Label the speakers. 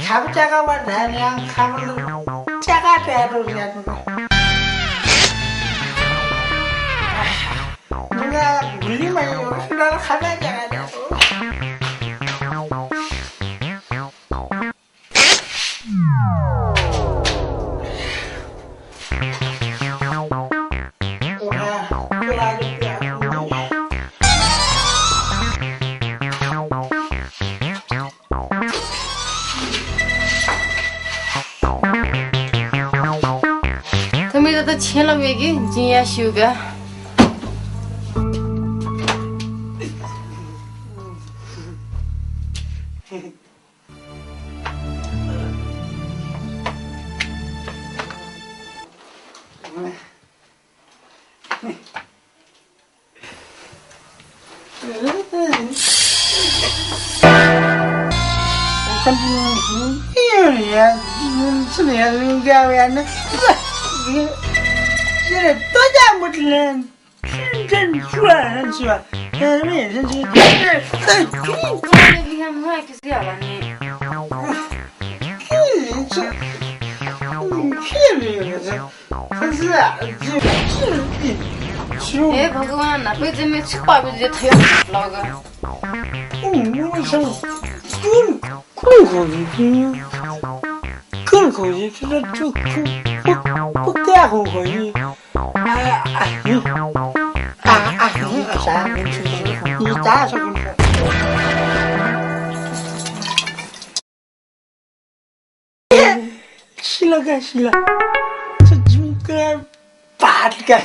Speaker 1: 잡자가만 그냥 가면 자가 돼도 그냥 누가 물리면 나는 하나 자가 돼도
Speaker 2: 钱了没给，今夜休个。
Speaker 1: 现在大家没得人，真转是吧？没人去，在中国
Speaker 2: 你看我可是要了你。哎，不过那辈子没吃饱，就太老个。
Speaker 1: 我想，更口气，这就不干口气。啥？你咋说跟说？洗了，这就个拔的干。